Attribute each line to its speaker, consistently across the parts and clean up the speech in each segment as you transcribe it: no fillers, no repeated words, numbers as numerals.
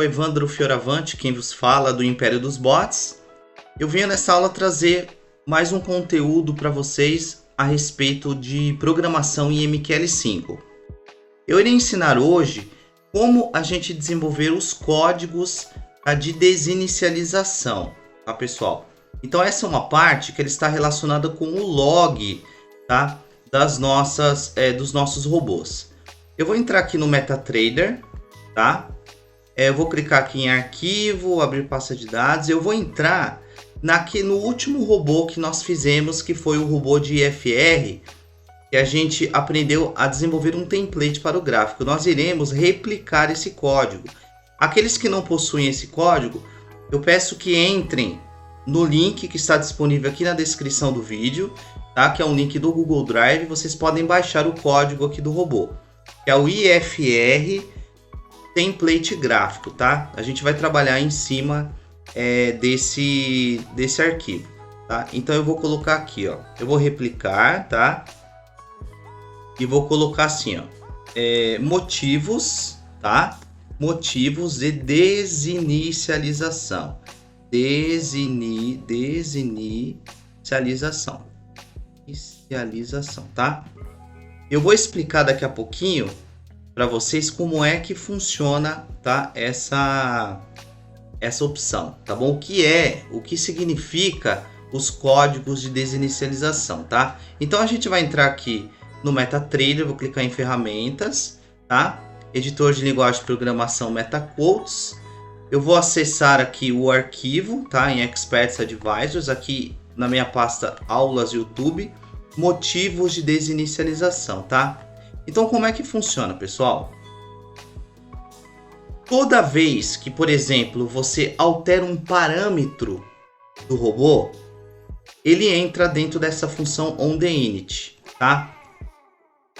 Speaker 1: o Evandro Fioravante, quem vos fala do Império dos Bots. Eu venho nessa aula trazer mais um conteúdo para vocês a respeito de programação em MQL5. Eu irei ensinar hoje como a gente desenvolver os códigos de desinicialização, tá, pessoal? Então essa é uma parte que ele está relacionada com o log, tá, dos nossos robôs. Eu vou entrar aqui no MetaTrader, tá? Eu vou clicar aqui em arquivo, abrir pasta de dados. Eu vou entrar no último robô que nós fizemos, que foi o robô de IFR, que a gente aprendeu a desenvolver um template para o gráfico. Nós iremos replicar esse código. Aqueles que não possuem esse código, eu peço que entrem no link que está disponível aqui na descrição do vídeo, tá? Que é um link do Google Drive. Vocês podem baixar o código aqui do robô, que é o IFR template gráfico, tá? A gente vai trabalhar em cima desse arquivo, tá? Então eu vou colocar aqui, ó, eu vou replicar, tá? E vou colocar assim, ó, motivos, tá? Motivos de desinicialização, desinicialização, tá? Eu vou explicar daqui a pouquinho para vocês como é que funciona, tá, essa opção, tá bom? O que significa os códigos de desinicialização, tá? Então a gente vai entrar aqui no MetaTrader, vou clicar em ferramentas, tá? Editor de linguagem de programação MetaQuotes. Eu vou acessar aqui o arquivo, tá? Em Experts Advisors, aqui na minha pasta aulas YouTube, motivos de desinicialização, tá? Então, como é que funciona, pessoal? Toda vez que, por exemplo, você altera um parâmetro do robô, ele entra dentro dessa função onTheInit, tá?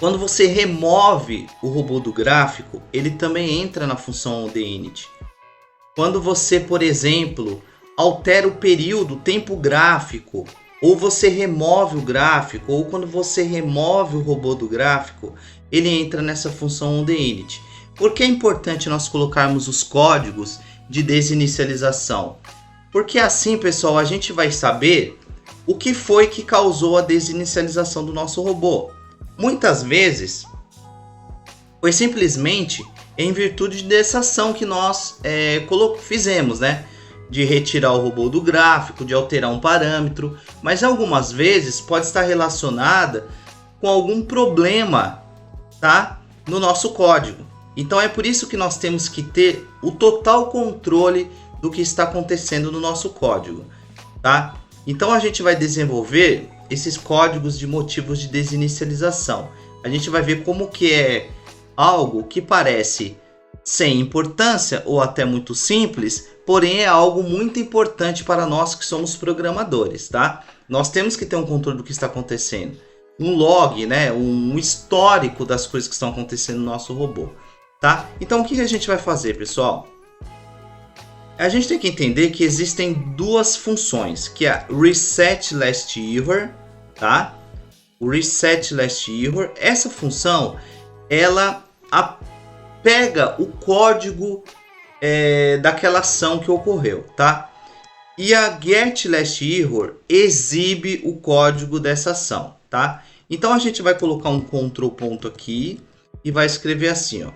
Speaker 1: Quando você remove o robô do gráfico, ele também entra na função onTheInit. Quando você, por exemplo, altera o período, o tempo gráfico, ou você remove o gráfico, ou quando você remove o robô do gráfico, ele entra nessa função onTheInit. Por que é importante nós colocarmos os códigos de desinicialização? Porque assim, pessoal, a gente vai saber o que foi que causou a desinicialização do nosso robô. Muitas vezes, foi simplesmente em virtude dessa ação que nós fizemos, né? De retirar o robô do gráfico, de alterar um parâmetro, mas algumas vezes pode estar relacionada com algum problema, tá? No nosso código. Então é por isso que nós temos que ter o total controle do que está acontecendo no nosso código, tá? Então a gente vai desenvolver esses códigos de motivos de desinicialização. A gente vai ver como que é algo que parece sem importância ou até muito simples, porém é algo muito importante para nós que somos programadores, tá? Nós temos que ter um controle do que está acontecendo, um log, né? Um histórico das coisas que estão acontecendo no nosso robô, tá? Então o que a gente vai fazer, pessoal? A gente tem que entender que existem duas funções, que é a Reset Last Error, tá? O Reset Last Error, essa função, ela pega o código daquela ação que ocorreu, tá? E a Get Last Error exibe o código dessa ação, tá? Então a gente vai colocar um Ctrl ponto aqui e vai escrever assim, ó,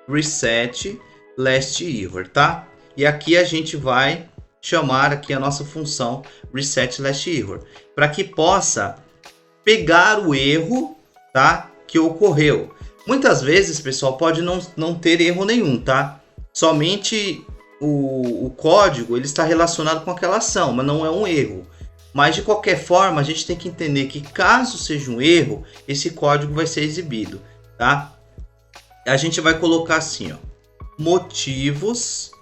Speaker 1: Reset Last Error, tá? E aqui a gente vai chamar aqui a nossa função Reset Last Error, para que possa pegar o erro, tá, que ocorreu. Muitas vezes, pessoal, pode não ter erro nenhum, tá? Somente o código ele está relacionado com aquela ação, mas não é um erro. Mas de qualquer forma, a gente tem que entender que caso seja um erro, esse código vai ser exibido, tá? A gente vai colocar assim, ó, motivos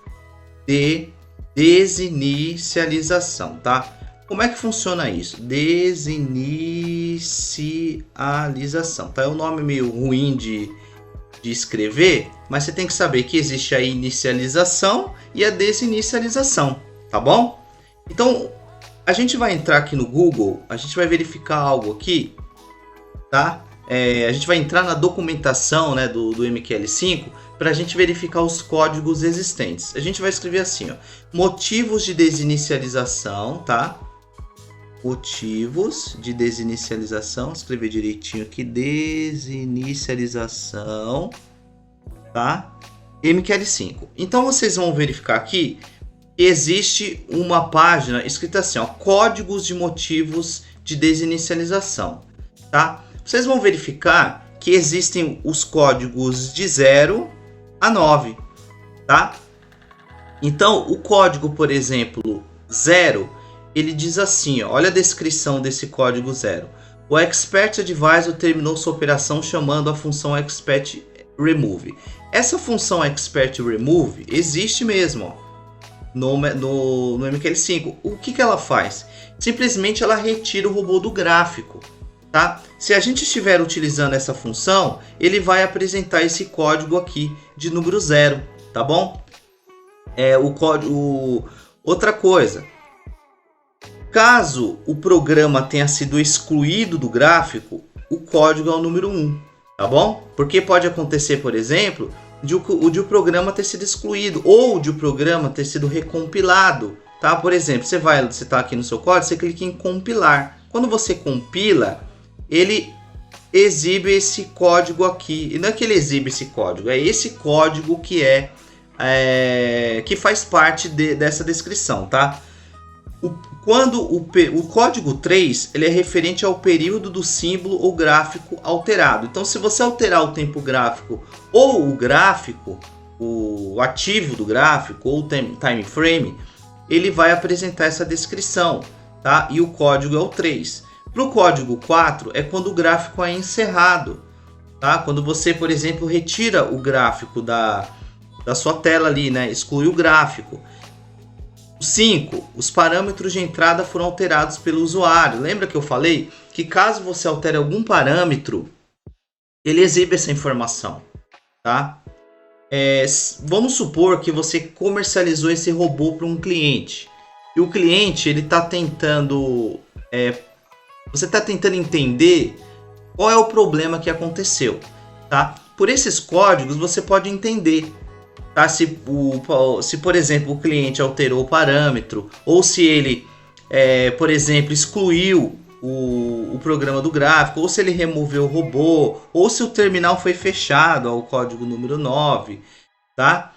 Speaker 1: de desinicialização, tá? Como é que funciona isso? Desinicialização, tá? É um nome meio ruim de escrever, mas você tem que saber que existe a inicialização e a desinicialização, tá bom? Então, a gente vai entrar aqui no Google, a gente vai verificar algo aqui, tá? a gente vai entrar na documentação, né, do MQL5 para a gente verificar os códigos existentes. A gente vai escrever assim, ó, motivos de desinicialização, tá? Motivos de desinicialização, escrever direitinho aqui, desinicialização, tá? MQL5. Então vocês vão verificar aqui, existe uma página escrita assim, ó, códigos de motivos de desinicialização, tá? Vocês vão verificar que existem os códigos de 0 a 9, tá? Então, o código, por exemplo, 0, ele diz assim, ó, olha a descrição desse código 0. O expert advisor terminou sua operação chamando a função expert remove. Essa função expert remove existe mesmo, ó, no MQL5. O que ela faz? Simplesmente ela retira o robô do gráfico, tá? Se a gente estiver utilizando essa função, ele vai apresentar esse código aqui de número 0, tá bom? Outra coisa, caso o programa tenha sido excluído do gráfico, o código é o número 1, tá bom? Porque pode acontecer, por exemplo, de o programa ter sido excluído ou de o programa ter sido recompilado, tá? Por exemplo, você está aqui no seu código, você clica em compilar. Quando você compila, ele exibe esse código aqui. E não é que ele exibe esse código, é esse código que que faz parte dessa descrição, tá? Quando o código 3, ele é referente ao período do símbolo ou gráfico alterado. Então, se você alterar o tempo gráfico ou o gráfico, o ativo do gráfico ou o time frame, ele vai apresentar essa descrição, tá? E o código é o 3. Para o código 4 é quando o gráfico é encerrado, tá? Quando você, por exemplo, retira o gráfico da sua tela ali, né? Exclui o gráfico. 5. Os parâmetros de entrada foram alterados pelo usuário. Lembra que eu falei que caso você altere algum parâmetro, ele exibe essa informação, tá? Vamos supor que você comercializou esse robô para um cliente. E o cliente, ele está tentando... você está tentando entender qual é o problema que aconteceu, tá? Por esses códigos você pode entender, tá? Se por exemplo o cliente alterou o parâmetro, ou se ele, por exemplo, excluiu o programa do gráfico, ou se ele removeu o robô, ou se o terminal foi fechado, ao código número 9, tá?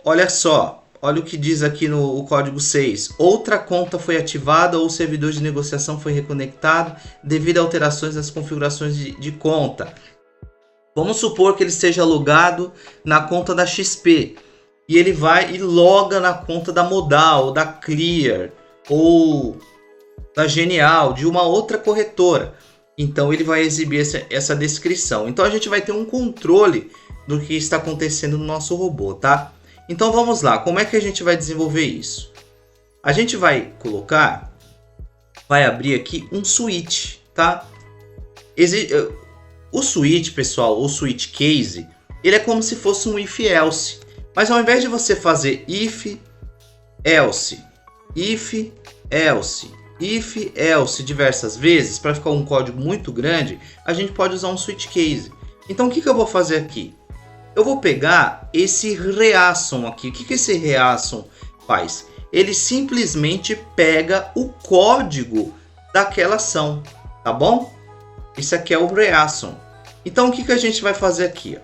Speaker 1: Olha só. Olha o que diz aqui no código 6. Outra conta foi ativada ou o servidor de negociação foi reconectado devido a alterações nas configurações de conta. Vamos supor que ele esteja logado na conta da XP e ele vai e loga na conta da Modal, da Clear ou da Genial, de uma outra corretora. Então ele vai exibir essa descrição. Então a gente vai ter um controle do que está acontecendo no nosso robô, tá? Então vamos lá, como é que a gente vai desenvolver isso? A gente vai abrir aqui um switch, tá? O switch, pessoal, o switch case, ele é como se fosse um if else. Mas ao invés de você fazer if else diversas vezes, para ficar um código muito grande, a gente pode usar um switch case. Então o que eu vou fazer aqui? Eu vou pegar esse reason aqui. O que esse reason faz? Ele simplesmente pega o código daquela ação, tá bom? Isso aqui é o reason. Então o que a gente vai fazer aqui?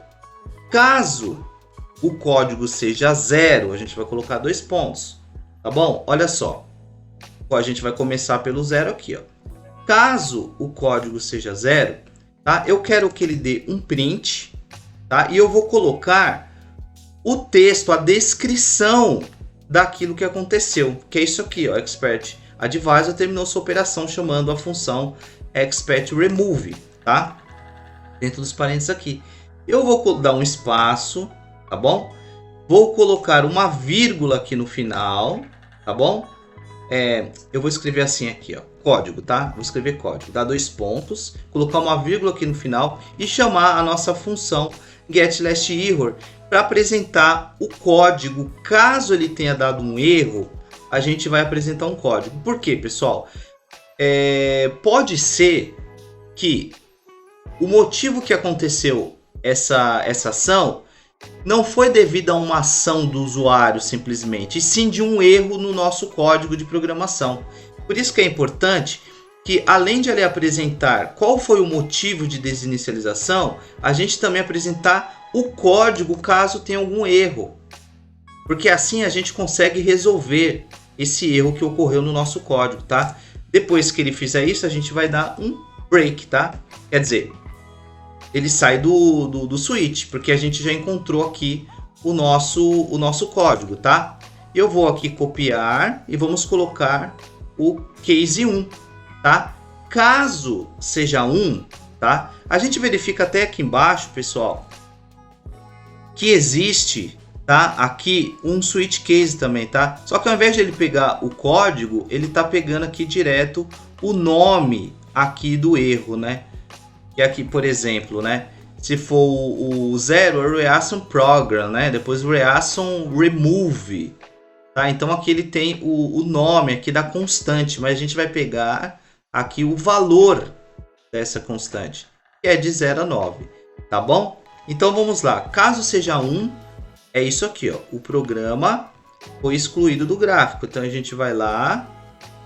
Speaker 1: Caso o código seja 0, a gente vai colocar 2 pontos, tá bom? Olha só. A gente vai começar pelo 0 aqui, ó. Caso o código seja 0, tá? Eu quero que ele dê um print, tá? E eu vou colocar o texto, a descrição daquilo que aconteceu, que é isso aqui, ó, expert advisor terminou sua operação chamando a função expert remove, tá? Dentro dos parênteses aqui. Eu vou dar um espaço, tá bom? Vou colocar uma vírgula aqui no final, tá bom? Eu vou escrever assim aqui, ó, código, tá? Vou escrever código, dar 2 pontos, colocar uma vírgula aqui no final e chamar a nossa função getLastError para apresentar o código. Caso ele tenha dado um erro, a gente vai apresentar um código. Por quê, pessoal? Pode ser que o motivo que aconteceu essa ação não foi devido a uma ação do usuário simplesmente, e sim de um erro no nosso código de programação. Por isso que é importante que, além de ele apresentar qual foi o motivo de desinicialização, a gente também apresentar o código caso tenha algum erro. Porque assim a gente consegue resolver esse erro que ocorreu no nosso código, tá? Depois que ele fizer isso, a gente vai dar um break, tá? Quer dizer, ele sai do switch, porque a gente já encontrou aqui o nosso código, tá? Eu vou aqui copiar e vamos colocar o case 1, tá? Caso seja 1, tá? A gente verifica até aqui embaixo, pessoal, que existe, tá? Aqui um switch case também, tá? Só que ao invés de ele pegar o código, ele tá pegando aqui direto o nome aqui do erro, né? E aqui, por exemplo, né? Se for o 0, é reaction program, né? Depois reaction remove, tá? Então aqui ele tem o nome aqui da constante, mas a gente vai pegar aqui o valor dessa constante, que é de 0 a 9, tá bom? Então vamos lá. Caso seja 1, é isso aqui, ó. O programa foi excluído do gráfico. Então a gente vai lá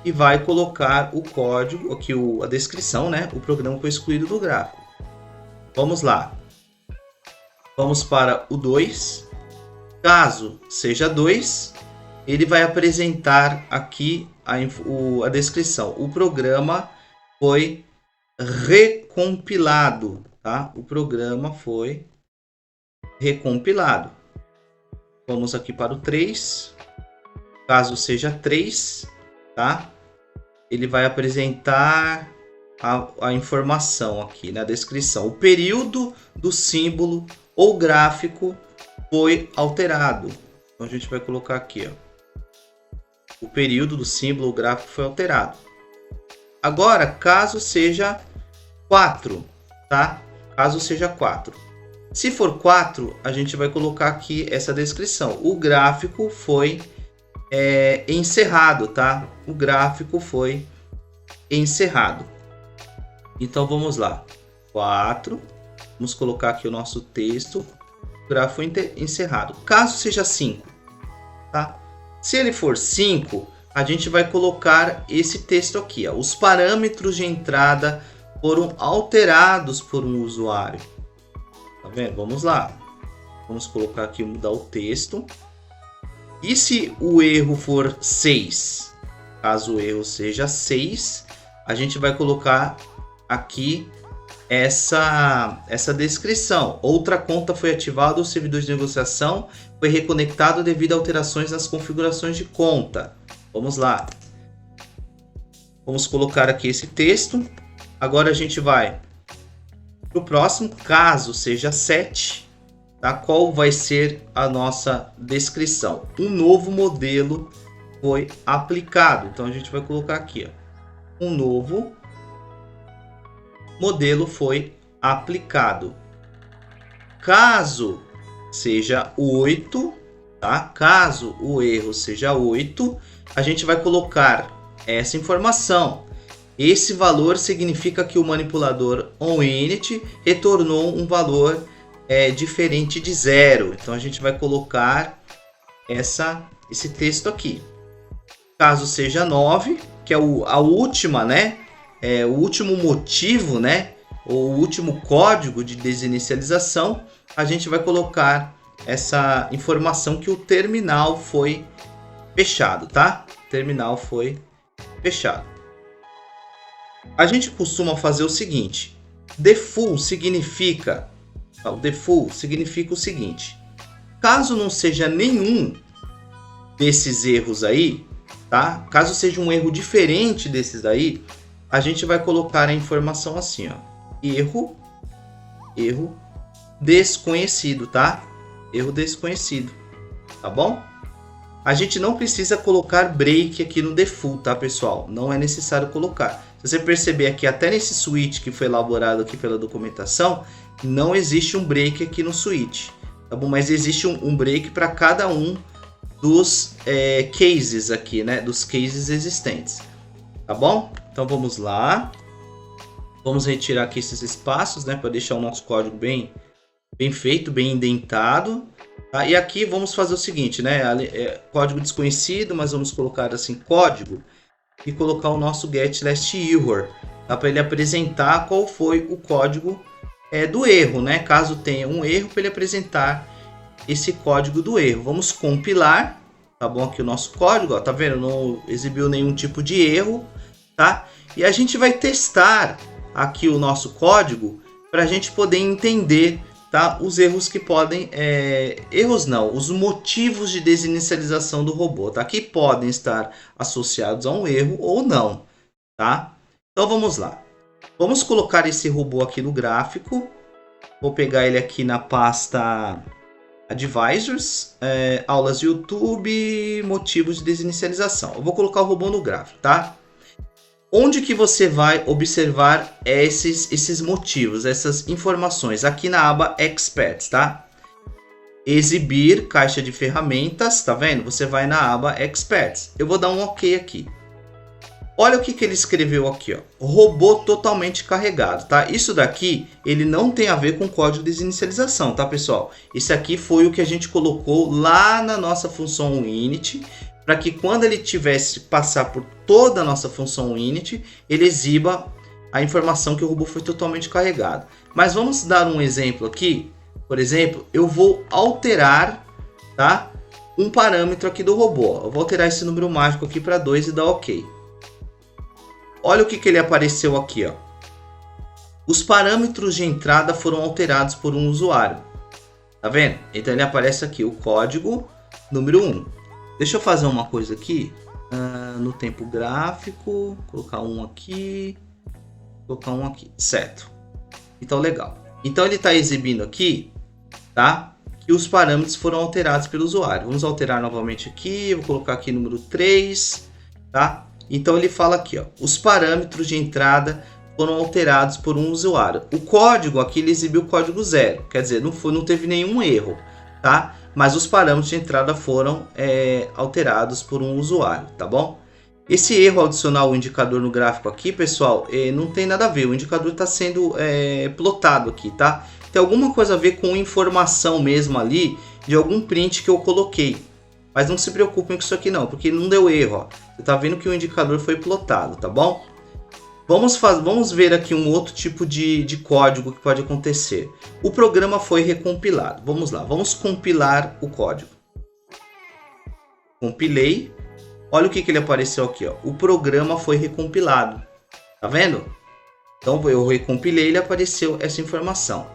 Speaker 1: e vai colocar o código, aqui a descrição, né? O programa foi excluído do gráfico. Vamos lá. Vamos para o 2. Caso seja 2, ele vai apresentar aqui a descrição. O programa foi recompilado, tá? O programa foi recompilado. Vamos aqui para o 3. Caso seja 3, tá? Ele vai apresentar a informação aqui na descrição. O período do símbolo ou gráfico foi alterado. Então a gente vai colocar aqui, ó. O período do símbolo ou gráfico foi alterado. Agora, caso seja 4, tá? Caso seja 4. Se for 4, a gente vai colocar aqui essa descrição. O gráfico foi encerrado, tá? O gráfico foi encerrado. Então vamos lá. 4. Vamos colocar aqui o nosso texto. O gráfico foi encerrado. Caso seja 5, tá? Se ele for 5, a gente vai colocar esse texto aqui, ó. Os parâmetros de entrada foram alterados por um usuário. Tá vendo? Vamos lá. Vamos colocar aqui, mudar o texto. E se o erro for 6? Caso o erro seja 6, a gente vai colocar aqui essa descrição. Outra conta foi ativada, o servidor de negociação foi reconectado devido a alterações nas configurações de conta. Vamos lá. Vamos colocar aqui esse texto. Agora a gente vai para o próximo, caso seja 7. Tá? Qual vai ser a nossa descrição? Um novo modelo foi aplicado. Então a gente vai colocar aqui, ó. Um novo modelo foi aplicado. Caso seja 8, tá? Caso o erro seja 8, a gente vai colocar essa informação. Esse valor significa que o manipulador onInit retornou um valor diferente de 0. Então a gente vai colocar esse texto aqui. Caso seja 9, que é a última, né? O último motivo, né? Ou o último código de desinicialização, a gente vai colocar essa informação que o terminal foi fechado, tá? O terminal foi fechado. A gente costuma fazer o seguinte: default significa o seguinte: caso não seja nenhum desses erros aí, tá? Caso seja um erro diferente desses aí, a gente vai colocar a informação assim, ó: erro desconhecido, tá? Erro desconhecido, tá bom? A gente não precisa colocar break aqui no default, tá, pessoal? Não é necessário colocar. Se você perceber aqui, até nesse switch que foi elaborado aqui pela documentação, não existe um break aqui no switch, tá bom? Mas existe um break para cada um dos cases aqui, né? Dos cases existentes, tá bom? Então vamos lá. Vamos retirar aqui esses espaços, né, para deixar o nosso código bem feito, bem indentado. Tá? E aqui vamos fazer o seguinte, né, código desconhecido, mas vamos colocar assim, código, e colocar o nosso get last error, tá? Para ele apresentar qual foi o código do erro, né? Caso tenha um erro, para ele apresentar esse código do erro. Vamos compilar, tá bom? Aqui o nosso código, ó, tá vendo? Não exibiu nenhum tipo de erro, tá? E a gente vai testar aqui o nosso código para a gente poder entender, tá? Os erros que podem, erros não, os motivos de desinicialização do robô, tá? Que podem estar associados a um erro ou não, tá? Então vamos lá. Vamos colocar esse robô aqui no gráfico. Vou pegar ele aqui na pasta Advisors, aulas YouTube, motivos de desinicialização. Eu vou colocar o robô no gráfico, tá? Onde que você vai observar esses motivos, essas informações? Aqui na aba Experts, tá? Exibir caixa de ferramentas, tá vendo? Você vai na aba Experts. Eu vou dar um OK aqui. Olha o que ele escreveu aqui, ó. Robô totalmente carregado, tá? Isso daqui, ele não tem a ver com código de desinicialização, tá, pessoal? Isso aqui foi o que a gente colocou lá na nossa função init, para que quando ele tivesse passar por toda a nossa função init, ele exiba a informação que o robô foi totalmente carregado. Mas vamos dar um exemplo aqui. Por exemplo, eu vou alterar, tá, um parâmetro aqui do robô. Eu vou alterar esse número mágico aqui para 2 e dar OK. Olha o que ele apareceu aqui, ó. Os parâmetros de entrada foram alterados por um usuário. Tá vendo? Então ele aparece aqui o código número 1. Deixa eu fazer uma coisa aqui, no tempo gráfico, colocar um aqui, certo? Então legal. Então ele está exibindo aqui, tá? Que os parâmetros foram alterados pelo usuário. Vamos alterar novamente aqui, vou colocar aqui número 3, tá? Então ele fala aqui, ó, os parâmetros de entrada foram alterados por um usuário. O código aqui ele exibiu o código 0, quer dizer, não teve nenhum erro, tá? Mas os parâmetros de entrada foram alterados por um usuário, tá bom? Esse erro adicionar o indicador no gráfico aqui, pessoal, não tem nada a ver. O indicador está sendo plotado aqui, tá? Tem alguma coisa a ver com informação mesmo ali de algum print que eu coloquei. Mas não se preocupem com isso aqui não, porque não deu erro, ó. Você tá vendo que o indicador foi plotado, tá bom? Vamos ver aqui um outro tipo de código que pode acontecer. O programa foi recompilado. Vamos lá, vamos compilar o código. Compilei. Olha o que ele apareceu aqui, ó. O programa foi recompilado. Tá vendo? Então eu recompilei e ele apareceu essa informação.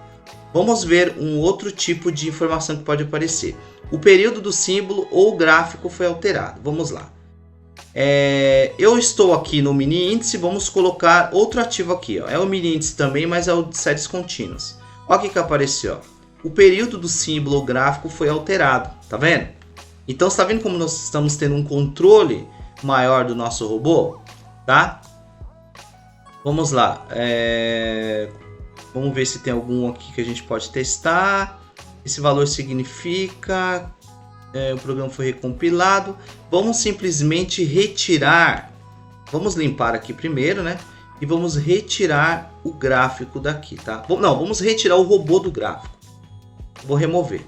Speaker 1: Vamos ver um outro tipo de informação que pode aparecer. O período do símbolo ou gráfico foi alterado. Vamos lá. Eu estou aqui no mini índice, vamos colocar outro ativo aqui, ó. É o mini índice também, mas é o de séries contínuas. Olha o que apareceu, ó. O período do símbolo ou gráfico foi alterado, tá vendo? Então, você tá vendo como nós estamos tendo um controle maior do nosso robô, tá? Vamos lá, vamos ver se tem algum aqui que a gente pode testar. Esse valor significa... o programa foi recompilado. Vamos simplesmente retirar. Vamos limpar aqui primeiro, né? E vamos retirar o gráfico daqui, tá? Não, vamos retirar o robô do gráfico. Vou remover.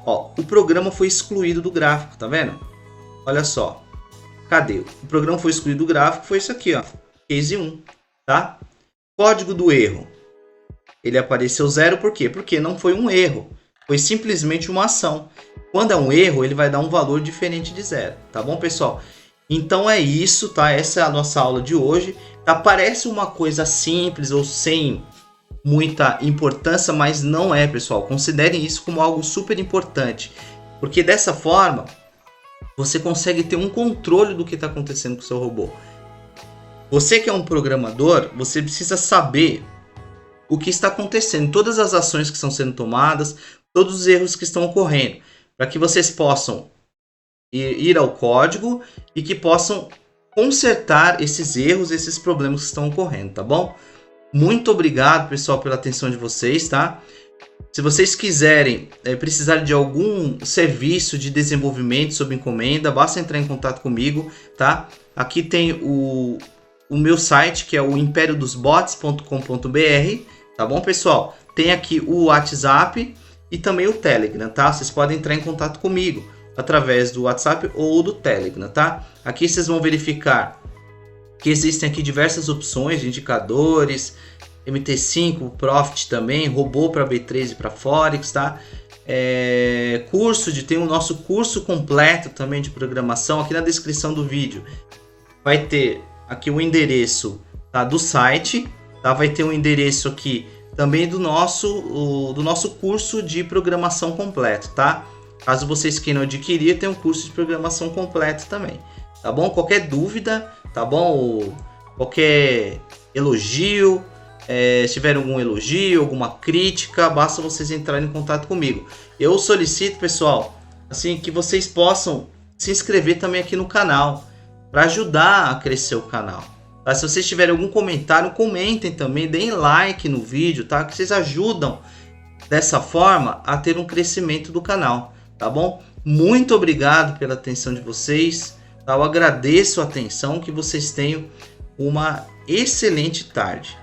Speaker 1: Ó, o programa foi excluído do gráfico, tá vendo? Olha só. Cadê? O programa foi excluído do gráfico, foi isso aqui, ó. Case 1, tá? Código do erro. Ele apareceu 0 por quê? Porque não foi um erro. Foi simplesmente uma ação. Quando é um erro, ele vai dar um valor diferente de 0. Tá bom, pessoal? Então é isso, tá? Essa é a nossa aula de hoje. Tá? Parece uma coisa simples ou sem muita importância, mas não é, pessoal. Considerem isso como algo super importante. Porque dessa forma, você consegue ter um controle do que está acontecendo com o seu robô. Você que é um programador, você precisa saber o que está acontecendo. Todas as ações que estão sendo tomadas, todos os erros que estão ocorrendo. Para que vocês possam ir ao código e que possam consertar esses erros, esses problemas que estão ocorrendo, tá bom? Muito obrigado, pessoal, pela atenção de vocês, tá? Se vocês quiserem precisar de algum serviço de desenvolvimento sob encomenda, basta entrar em contato comigo, tá? Aqui tem o o meu site, que é o imperiodosbots.com.br, tá bom, pessoal? Tem aqui o WhatsApp e também o Telegram, tá? Vocês podem entrar em contato comigo através do WhatsApp ou do Telegram, tá? Aqui vocês vão verificar que existem aqui diversas opções de indicadores, MT5, Profit também, robô para B3 e para Forex, tá? Tem o nosso curso completo também de programação. Aqui na descrição do vídeo vai ter aqui o endereço, tá, do site, tá? Vai ter um endereço aqui também do nosso curso de programação completo, tá? Caso vocês queiram adquirir, tem um curso de programação completo também, tá bom? Qualquer dúvida, tá bom? Qualquer elogio, se tiver algum elogio, alguma crítica, basta vocês entrarem em contato comigo. Eu solicito, pessoal, assim, que vocês possam se inscrever também aqui no canal, para ajudar a crescer o canal. Tá? Se vocês tiverem algum comentário, comentem também, deem like no vídeo, tá? Que vocês ajudam dessa forma a ter um crescimento do canal, tá bom? Muito obrigado pela atenção de vocês, tá? Eu agradeço a atenção, que vocês tenham uma excelente tarde.